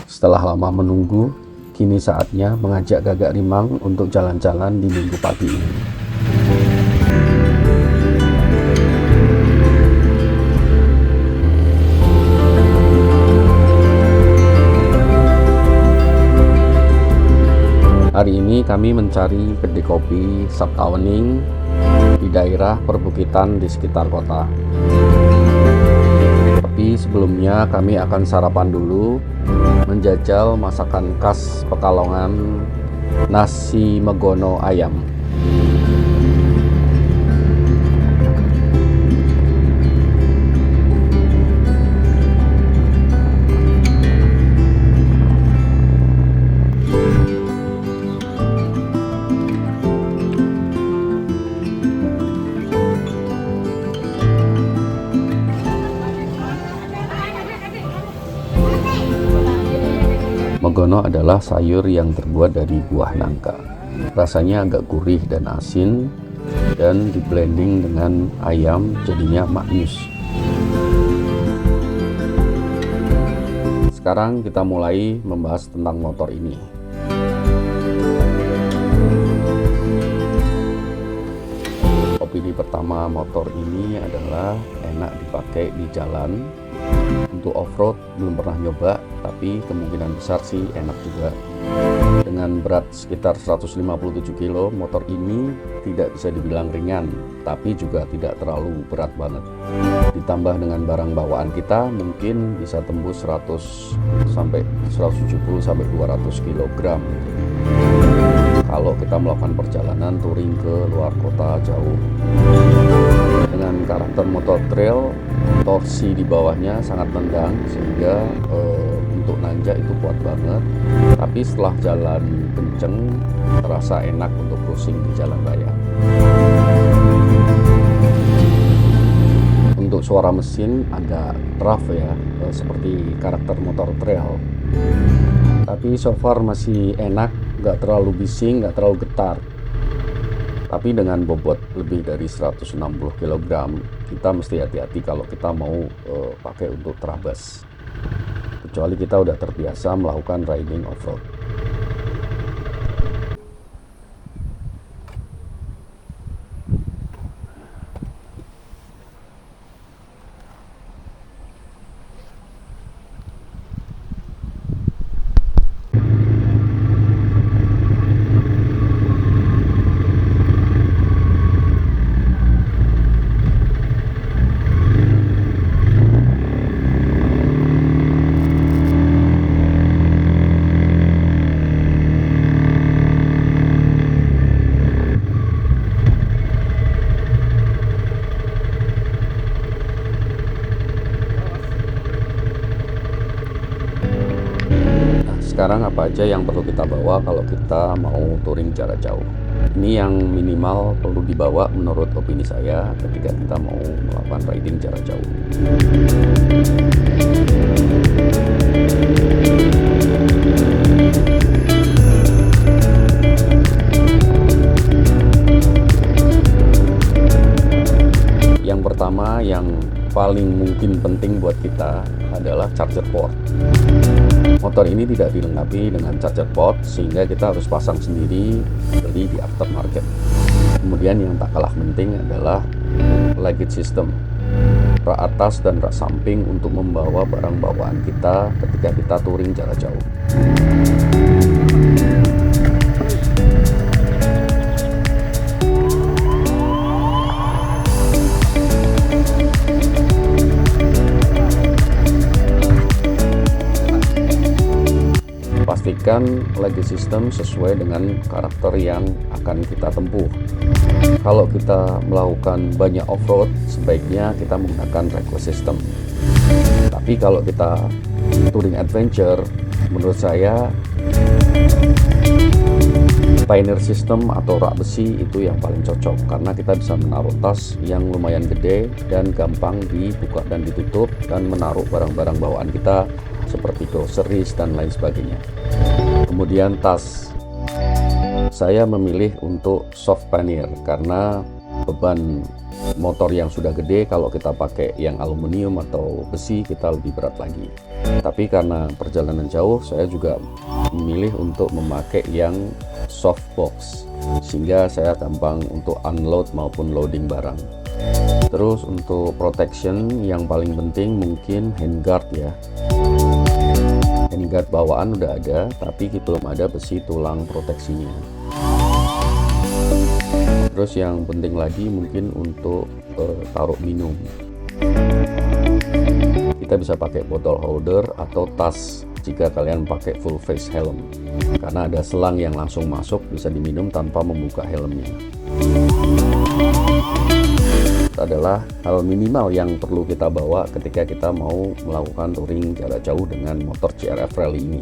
Setelah lama menunggu, kini saatnya mengajak Gagak Rimang untuk jalan-jalan di minggu pagi ini. Hari ini kami mencari kedai kopi Sabtawening di daerah perbukitan di sekitar kota. Tapi sebelumnya kami akan sarapan dulu, menjajal masakan khas Pekalongan, nasi megono ayam. Megono adalah sayur yang terbuat dari buah nangka. Rasanya agak gurih dan asin, dan diblending dengan ayam jadinya maknyus. Sekarang kita mulai membahas tentang motor ini. Opini pertama, motor ini adalah enak dipakai di jalan. Untuk off-road belum pernah nyoba, tapi kemungkinan besar sih enak juga. Dengan berat sekitar 157 kilo, motor ini tidak bisa dibilang ringan, tapi juga tidak terlalu berat banget. Ditambah dengan barang bawaan kita, mungkin bisa tembus 100 sampai 170 sampai 200 kg. Kalau kita melakukan perjalanan touring ke luar kota jauh. Dengan karakter motor trail, torsi di bawahnya sangat tendang sehingga untuk nanjak itu kuat banget. Tapi setelah jalan kenceng, terasa enak untuk cruising di jalan raya. Untuk suara mesin agak rough ya, seperti karakter motor trail. Tapi so far masih enak, nggak terlalu bising, nggak terlalu getar. Tapi dengan bobot lebih dari 160 kg, kita mesti hati-hati kalau kita mau pakai untuk terabas. Kecuali kita udah terbiasa melakukan riding off-road. Sekarang apa aja yang perlu kita bawa kalau kita mau touring jarak jauh? Ini yang minimal perlu dibawa menurut opini saya ketika kita mau melakukan riding jarak jauh. Yang pertama, yang paling mungkin penting buat kita adalah charger port. Motor ini tidak dilengkapi dengan charger port, sehingga kita harus pasang sendiri, beli di aftermarket. Kemudian yang tak kalah penting adalah luggage system, rak atas dan rak samping untuk membawa barang bawaan kita ketika kita touring jarak jauh. Pastikan luggage system sesuai dengan karakter yang akan kita tempuh. Kalau kita melakukan banyak off-road, sebaiknya kita menggunakan request system. Tapi kalau kita touring adventure, menurut saya Pioneer system atau rak besi itu yang paling cocok, karena kita bisa menaruh tas yang lumayan gede dan gampang dibuka dan ditutup, dan menaruh barang-barang bawaan kita seperti groceries dan lain sebagainya. Kemudian tas, saya memilih untuk soft pannier karena beban motor yang sudah gede, kalau kita pakai yang aluminium atau besi kita lebih berat lagi. Tapi karena perjalanan jauh, saya juga memilih untuk memakai yang soft box, sehingga saya gampang untuk unload maupun loading barang. Terus untuk protection yang paling penting mungkin handguard ya. Handguard bawaan udah ada, tapi belum ada besi tulang proteksinya. Terus yang penting lagi mungkin untuk taruh minum. Kita bisa pakai botol holder atau tas jika kalian pakai full face helm, karena ada selang yang langsung masuk, bisa diminum tanpa membuka helmnya. Itu adalah hal minimal yang perlu kita bawa ketika kita mau melakukan touring jarak jauh dengan motor CRF Rally ini.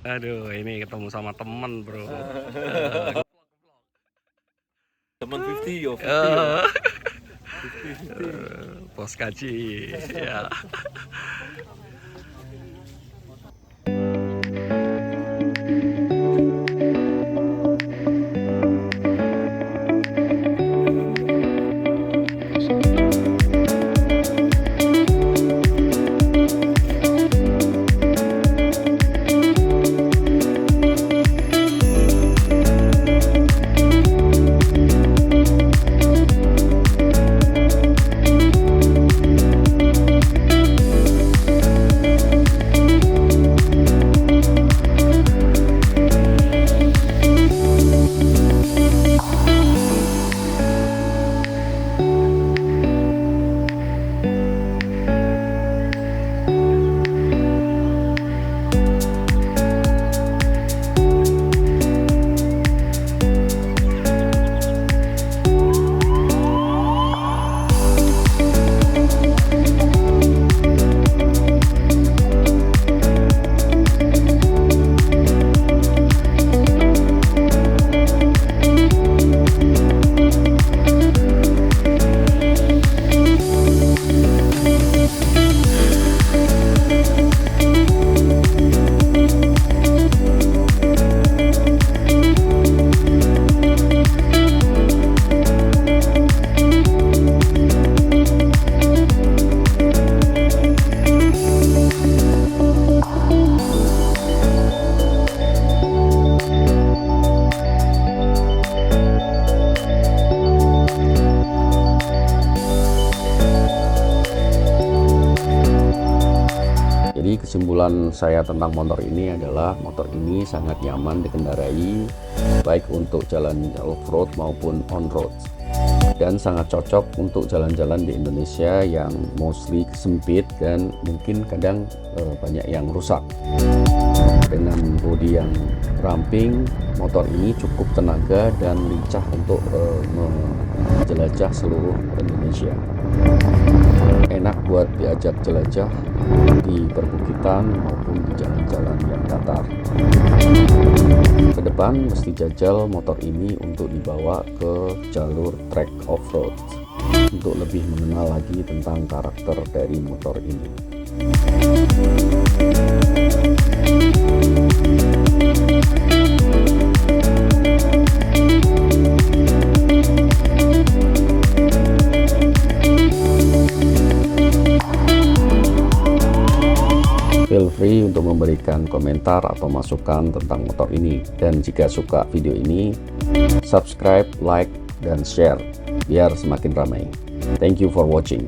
Aduh, ini ketemu sama temen bro. Teman 50 yo, 50 Bos kaji ya. Jadi kesimpulan saya tentang motor ini adalah motor ini sangat nyaman dikendarai, baik untuk jalan off-road maupun on-road, dan sangat cocok untuk jalan-jalan di Indonesia yang mostly sempit dan mungkin kadang banyak yang rusak. Dengan bodi yang ramping, motor ini cukup tenaga dan lincah untuk menjelajah seluruh Indonesia. Enak buat diajak jelajah di perbukitan maupun di jalan-jalan yang datar. Ke depan mesti jajal motor ini untuk dibawa ke jalur trek off-road untuk lebih mengenal lagi tentang karakter dari motor ini. Feel free untuk memberikan komentar atau masukan tentang motor ini. Dan jika suka video ini, subscribe, like, dan share biar semakin ramai. Thank you for watching.